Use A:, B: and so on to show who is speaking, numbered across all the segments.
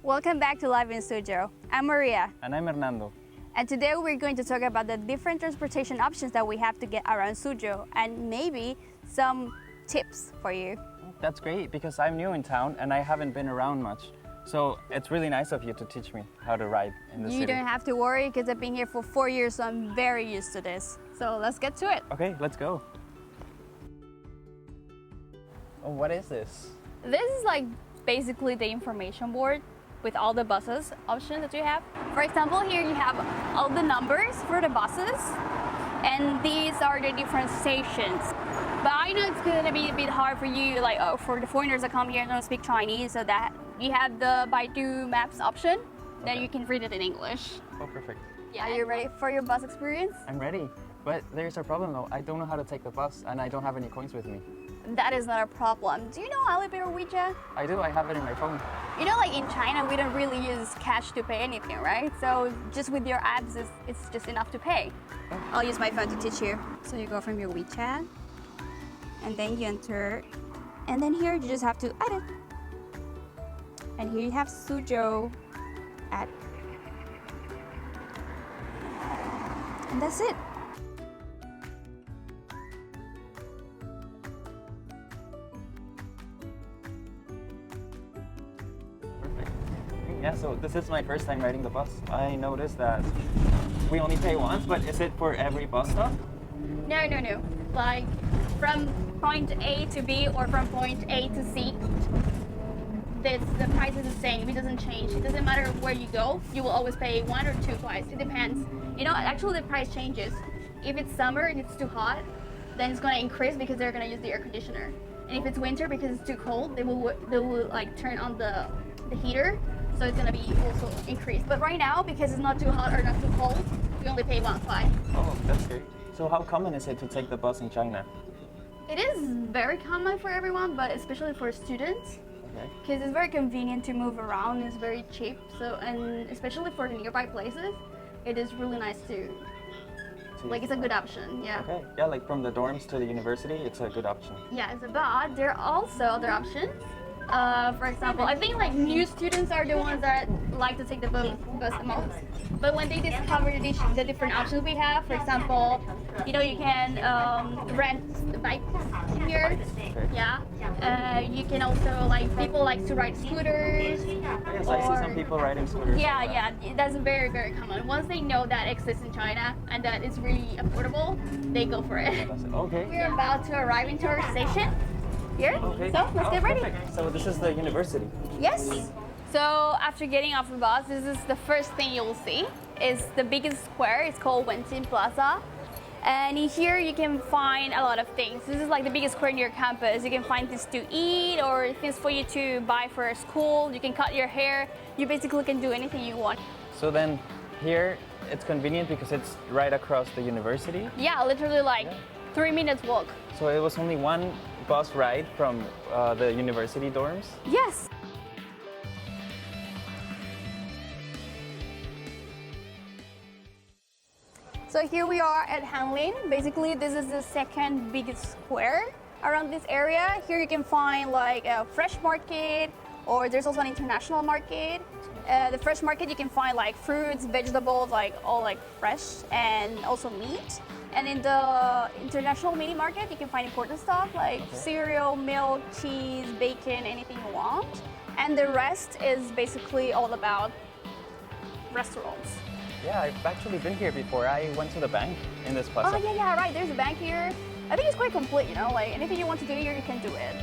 A: Welcome back to Live in Suzhou. I'm Maria.
B: And I'm Hernando.
A: And today we're going to talk about the different transportation options that we have to get around Suzhou and maybe some tips for you.
B: That's great because I'm new in town and I haven't been around much. So it's really nice of you to teach me how to ride in the city.
A: You don't have to worry because I've been here for 4 years, so I'm very used to this. So let's get to it.
B: Okay, let's go. Oh, what is this?
A: This is like basically the information board with all the buses options that you have. For example, here you have all the numbers for the buses, and these are the different stations. But I know it's gonna be a bit hard for you, like for the foreigners that come here and don't speak Chinese, so that you have the Baidu Maps option, then you can read it in English.
B: Oh, perfect.
A: Yeah, are you ready for your bus experience?
B: I'm ready. But there's a problem though. I don't know how to take the bus and I don't have any coins with me.
A: That is not a problem. Do you know Alipay or WeChat?
B: I do, I have it in my phone.
A: You know, like in China, we don't really use cash to pay anything, right? So just with your apps, it's just enough to pay. I'll use my phone to teach you. So you go from your WeChat, and then you enter, and then here you just have to add it. And here you have Suzhou add. And that's it.
B: Yeah, so this is my first time riding the bus. I noticed that we only pay once, but is it for every bus stop?
A: No. Like from point A to B or from point A to C, the price is the same. It doesn't change. It doesn't matter where you go. You will always pay one or two twice. It depends. You know, actually the price changes. If it's summer and it's too hot, then it's going to increase because they're going to use the air conditioner. And if it's winter because it's too cold, they will like turn on the heater. So it's gonna be also increased. But right now, because it's not too hot or not too cold, we only pay 1.5.
B: Oh, that's great. So how common is it to take the bus in China?
A: It is very common for everyone, but especially for students.
B: Okay.
A: Because it's very convenient to move around, it's very cheap. So, and especially for the nearby places, it is really nice to, like it's a good option, yeah.
B: Okay, yeah, like from the dorms to the university, it's a good option.
A: Yeah, but there are also other options. For example, I think like new students are the ones that like to take the bus the most. But when they discover the different options we have, for example, you know, you can rent the bikes here. Yeah. You can also like people like to ride scooters.
B: Yes, I see some people riding scooters.
A: Yeah, that's very, very common. Once they know that exists in China and that it's really affordable, they go for it.
B: Okay.
A: We're about to arrive into our station. Here.
B: Okay.
A: So let's get ready.
B: Perfect. So this is the university.
A: Yes. So after getting off the bus, this is the first thing you will see. It's the biggest square. It's called Wenjin Plaza. And in here you can find a lot of things. This is like the biggest square in your campus. You can find things to eat or things for you to buy for school. You can cut your hair. You basically can do anything you want.
B: So then here it's convenient because it's right across the university.
A: Yeah, literally like 3 minutes walk.
B: So it was only one bus ride from the university dorms?
A: Yes. So here we are at Hanlin. Basically, this is the second biggest square around this area. Here you can find like a fresh market, or there's also an international market. The fresh market you can find like fruits, vegetables, like all like fresh, and also meat. And in the international mini market, you can find important stuff like cereal, milk, cheese, bacon, anything you want. And the rest is basically all about restaurants.
B: Yeah, I've actually been here before. I went to the bank in this plaza.
A: Oh yeah, right. There's a bank here. I think it's quite complete, you know, like anything you want to do here, you can do it.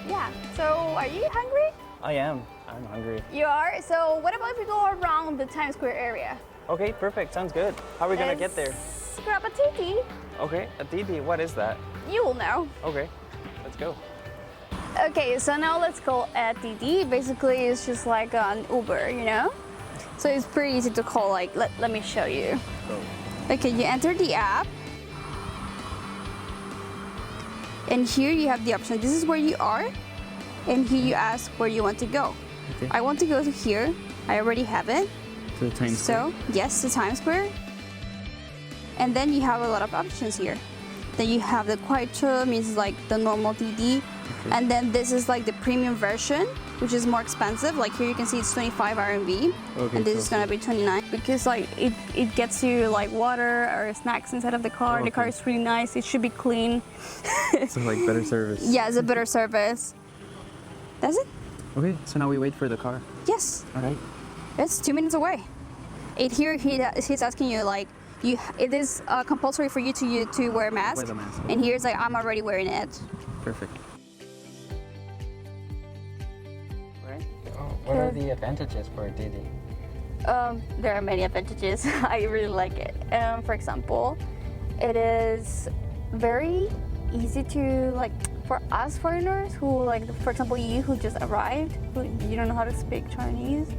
A: Yeah. So are you hungry?
B: I am. I'm hungry.
A: You are? So what about if we go around the Times Square area?
B: Okay, perfect. Sounds good. How are we going to get there?
A: Grab a DiDi.
B: Okay, a DiDi. What is that?
A: You will know.
B: Okay, let's go.
A: Okay, so now let's go at DiDi. Basically, it's just like an Uber, you know? So it's pretty easy to call. Like, let me show you.
B: Oh.
A: Okay, you enter the app. And here you have the option. This is where you are. And here you ask where you want to go. Okay. I want to go to here. I already have it.
B: To the Times Square?
A: So, yes, the Times Square. And then you have a lot of options here. Then you have the Kuaizhe, means like the normal DiDi. Okay. And then this is like the premium version. which is more expensive. Like here you can see it's 25 RMB,
B: Okay,
A: and this
B: so
A: is gonna be 29 because like it gets you like water or snacks inside of the car. The car is really nice. It should be clean.
B: So like better service.
A: Yeah, it's a better service. That's it.
B: Okay, so now we wait for the car.
A: Yes.
B: All right.
A: It's 2 minutes away. He's asking you like it is compulsory for you to wear a mask.
B: Wear the mask.
A: And here's like I'm already wearing it.
B: Perfect.
C: What are the advantages for DiDi?
A: There are many advantages. I really like it. For example, it is very easy to like for us foreigners who like, for example, you who just arrived, you don't know how to speak Chinese,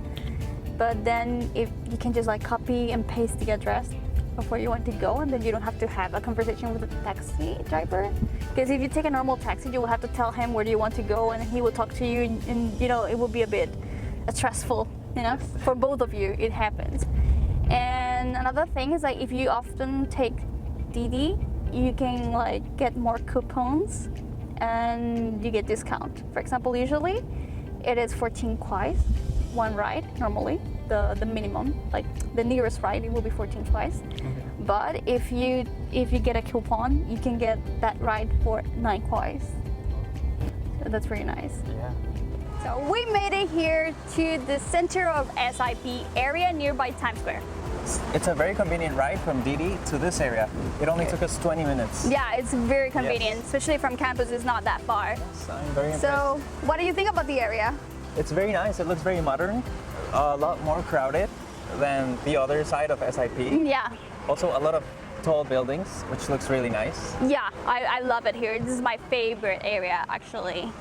A: but then if you can just like copy and paste the address of where you want to go, and then you don't have to have a conversation with the taxi driver. Because if you take a normal taxi, you will have to tell him where do you want to go, and he will talk to you, and you know it will be a bit stressful, you know, for both of you. It happens. And another thing is like if you often take DiDi, you can like get more coupons and you get discount. For example, usually it is 14 kuais, one ride normally. The minimum, like the nearest ride, it will be 14 twice. Okay. But if you get a coupon, you can get that ride for 9 kuais. So that's pretty nice.
B: Yeah.
A: So we made it here to the center of SIP area nearby Times Square.
B: It's a very convenient ride from DiDi to this area. It only took us 20 minutes.
A: Yeah, it's very convenient,
B: Yes.
A: especially from campus. It's not that far.
B: So I'm very impressed.
A: So what do you think about the area?
B: It's very nice. It looks very modern. A lot more crowded than the other side of SIP.
A: Yeah.
B: Also a lot of tall buildings, which looks really nice.
A: Yeah, I love it here. This is my favorite area, actually.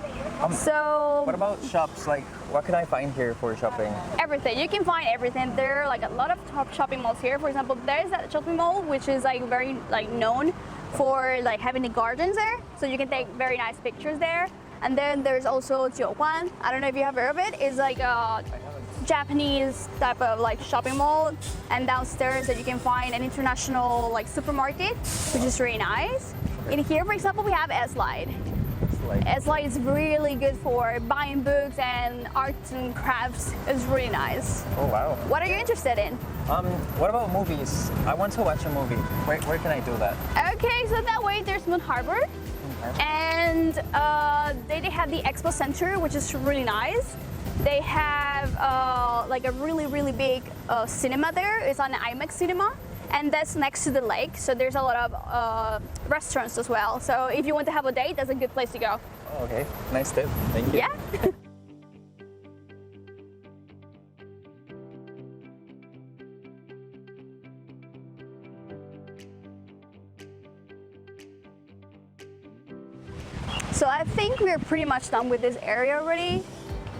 A: So
B: What about shops? Like, what can I find here for shopping?
A: everything. You can find everything. There are like a lot of top shopping malls here. For example, there's that shopping mall which is like very like known for like having the gardens there. So you can take very nice pictures there. And then there's also Jiuhuan. I don't know if you have heard of it. It's like a Japanese type of like shopping mall. And downstairs that you can find an international like supermarket, which is really nice. In here, for example, we have S-Slide. S-Slide is really good for buying books and arts and crafts. It's really nice.
B: Oh wow.
A: What are you interested in?
B: What about movies? I want to watch a movie. Where can I do that?
A: Okay, so that way there's Moon Harbor. And they have the Expo Center, which is really nice. They have like a really big cinema there. It's on the IMAX cinema, and that's next to the lake. So there's a lot of restaurants as well. So if you want to have a date, that's a good place to go.
B: Oh, okay, nice tip. Thank you.
A: Yeah. So I think we're pretty much done with this area already.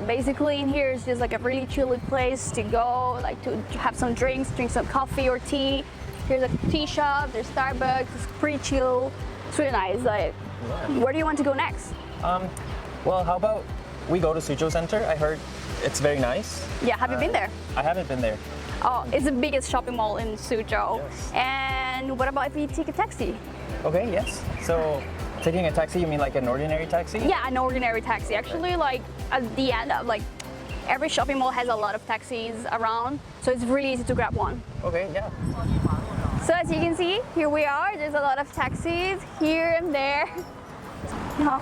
A: Basically in here is just like a really chilly place to go, like to have some drinks, drink some coffee or tea. Here's a tea shop, there's Starbucks, it's pretty chill. It's really nice. Like, where do you want to go next?
B: Well, how about we go to Suzhou Center? I heard it's very nice.
A: Yeah, have you been there?
B: I haven't been there.
A: Oh, it's the biggest shopping mall in Suzhou.
B: Yes.
A: And what about if we take a taxi?
B: Okay, yes. So, taking a taxi, you mean like an ordinary taxi?
A: Yeah, an ordinary taxi. Actually, like at the end of like every shopping mall has a lot of taxis around, so it's really easy to grab one.
B: Okay, yeah.
A: So as you can see, here we are. There's a lot of taxis here and there. No.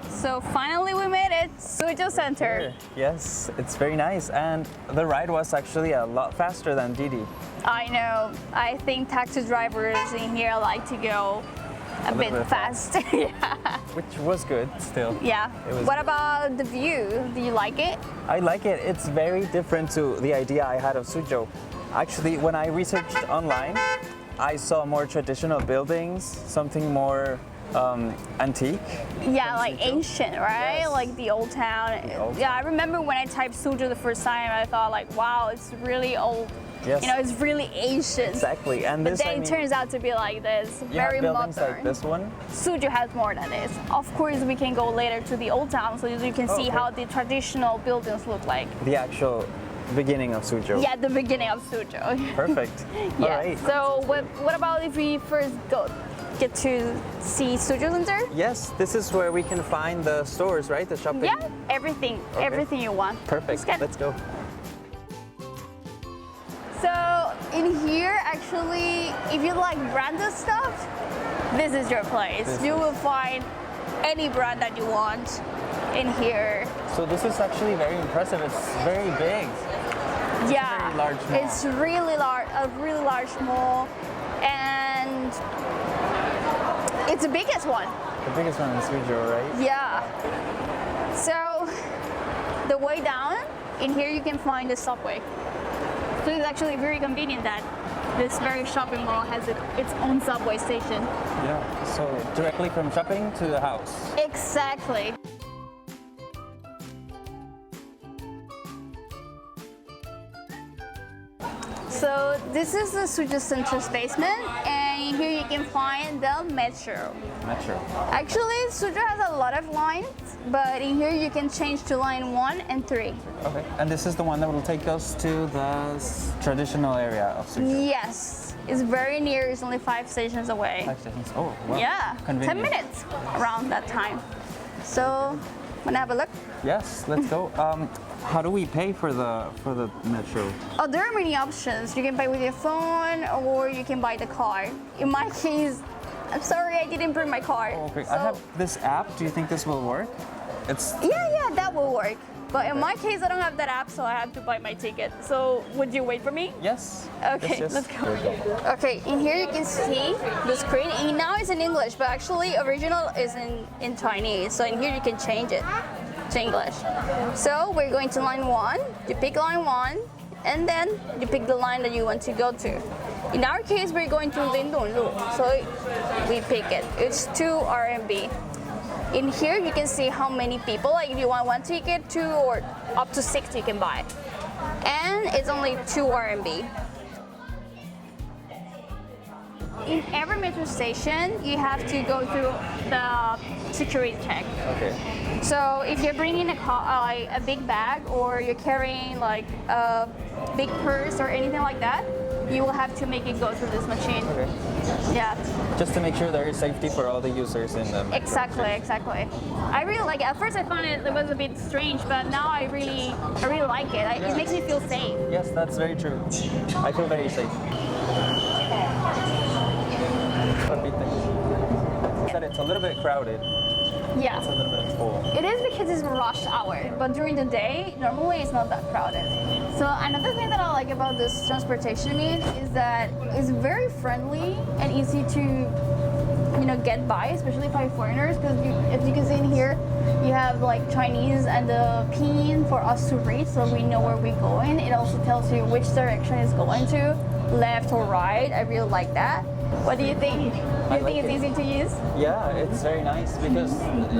A: So finally we made it, Suzhou Center.
B: Yes, it's very nice, and the ride was actually a lot faster than DiDi.
A: I know. I think taxi drivers in here like to go a bit fast. Yeah.
B: Which was good still.
A: Yeah.
B: It was
A: What
B: good.
A: about the view? Do you like it?
B: I like it. It's very different to the idea I had of Suzhou. Actually, when I researched online, I saw more traditional buildings, something more antique.
A: Yeah, like
B: Suzhou.
A: ancient, right?
B: Yes.
A: Like the old town.
B: Old
A: Yeah, I remember when I typed Suzhou the first time, I thought like, wow, it's really old.
B: Yes.
A: You know, it's really ancient.
B: Exactly. And
A: But
B: this,
A: then
B: I
A: it
B: mean,
A: turns out to be like this,
B: you
A: very
B: have buildings
A: modern.
B: like this one.
A: Suzhou has more than this. Of course, we can go later to the old town so you can see
B: okay.
A: how the traditional buildings look like.
B: The actual beginning of Suzhou.
A: Yeah, the beginning of Suzhou.
B: Perfect.
A: Yeah.
B: All right.
A: So what about if we first go get to see Suzhou Center.
B: Yes, this is where we can find the stores, right? The shopping.
A: Yeah, everything,
B: Okay.
A: everything you want.
B: Perfect. Let's go.
A: So in here, actually, if you like branded stuff, this is your place. You will find any brand that you want in here.
B: So this is actually very impressive. It's very big.
A: Yeah,
B: very large mall.
A: it's really large, a really large mall, and it's the biggest one.
B: The biggest one in Suzhou, right?
A: Yeah. So the way down, in here you can find the subway. So it's actually very convenient that this very shopping mall has its own subway station.
B: Yeah. So directly from shopping to the house.
A: Exactly. So this is the Suzhou Center's basement, and here you can find the metro.
B: Metro.
A: Actually, Suzhou has a lot of lines, but in here you can change to line 1 and 3.
B: Okay. And this is the one that will take us to the traditional area of Suzhou.
A: Yes, it's very near. It's only 5 stations away.
B: 5 stations. Oh, wow.
A: Yeah,
B: Convenient.
A: 10 minutes around that time. So, wanna have a look?
B: Yes, let's go. How do we pay for the metro?
A: Oh, there are many options. You can pay with your phone, or you can buy the card. In my case, I'm sorry I didn't bring my card.
B: Oh, okay.
A: So,
B: I have this app. Do you think this will work? It's
A: yeah, that will work. But in my case, I don't have that app, so I have to buy my ticket. So, would you wait for me?
B: yes.
A: Okay,
B: Yes, yes.
A: let's go.
B: Here we go.
A: Okay, in here you can see the screen. And now it's in English, but actually original is in Chinese. So in here you can change it to English. So we're going to line 1. You pick line 1, and then you pick the line that you want to go to. In our case, we're going to Lindonglu, so we pick it. It's 2 RMB. In here you can see how many people. Like if you want 1 ticket, 2 or up to 6 you can buy. And it's only 2 RMB. In every metro station, you have to go through the security check.
B: Okay.
A: So if you're bringing like a big bag, or you're carrying like a big purse or anything like that, you will have to make it go through this machine.
B: Okay.
A: Yeah,
B: Just to make sure there is safety for all the users in the metro.
A: exactly. I really like it. At first I found it was a bit strange, but now I really like it. It makes me feel safe.
B: Yes, that's very true. I feel very safe. What do you think? That it's a little bit crowded.
A: Yeah.
B: It's a little bit full.
A: It is because it's rush hour, but during the day, normally it's not that crowded. So another thing that I like about this transportation is that it's very friendly and easy to, get by, especially by foreigners. Because as you can see in here, you have like Chinese and the pinyin for us to read, so we know where we're going. It also tells you which direction it's going to, left or right. I really like that. What do you think? Do you think it's easy to use?
B: Yeah, it's very nice because,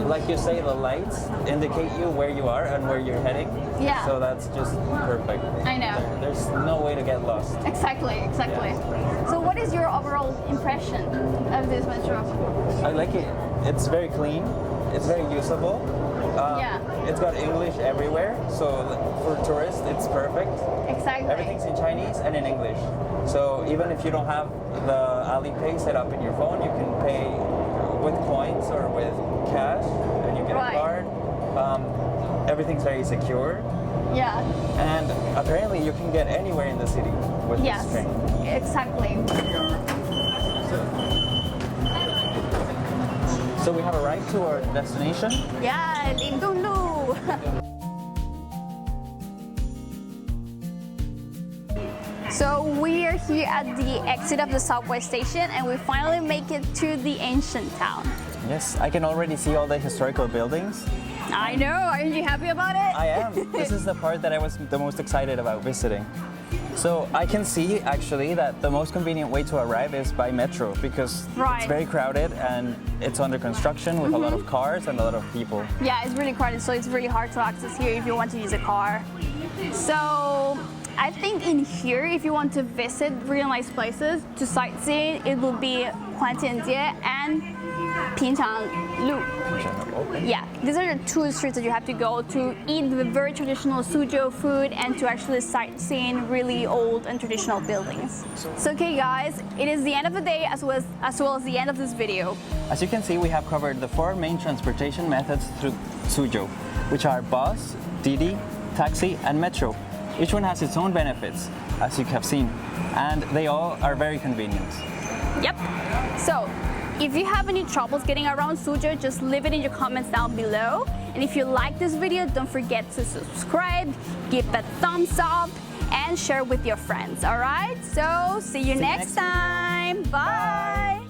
B: like you say, the lights indicate you where you are and where you're heading.
A: Yeah.
B: So that's just perfect.
A: I know.
B: There's no way to get lost.
A: Exactly. So what is your overall impression of this metro?
B: I like it. It's very clean. It's very usable.
A: Yeah.
B: It's got English everywhere, so for tourists, it's perfect.
A: Exactly.
B: Everything's in Chinese and in English. So even if you don't have the Alipay set up in your phone, you can pay with coins or with cash, and you get
A: Right.
B: a card. Everything's very secure,
A: Yeah.
B: and apparently you can get anywhere in the city with
A: Yes.
B: this train.
A: Exactly.
B: So we have arrived to our destination.
A: Yeah, Lindonglu. So we are here at the exit of the subway station, and we finally make it to the ancient town.
B: Yes, I can already see all the historical buildings.
A: I know. Aren't you happy about it?
B: I am. This is the part that I was the most excited about visiting. So I can see actually that the most convenient way to arrive is by metro because
A: Right.
B: it's very crowded and it's under construction with a lot of cars and a lot of people.
A: Yeah, it's really crowded, so it's really hard to access here if you want to use a car. So I think in here, if you want to visit really nice places to sightsee, it will be Huantianjie and 平常路. Yeah, these are the two streets that you have to go to eat the very traditional Suzhou food and to actually sightsee in really old and traditional buildings. So okay guys, it is the end of the day as well as the end of this video.
B: As you can see, we have covered the 4 main transportation methods through Suzhou, which are bus, DiDi, taxi, and metro. Each one has its own benefits, as you have seen, and they all are very convenient.
A: Yep. So, if you have any troubles getting around Suzhou, just leave it in your comments down below. And if you like this video, don't forget to subscribe, give a thumbs up, and share with your friends, alright? So, see you next time. Bye.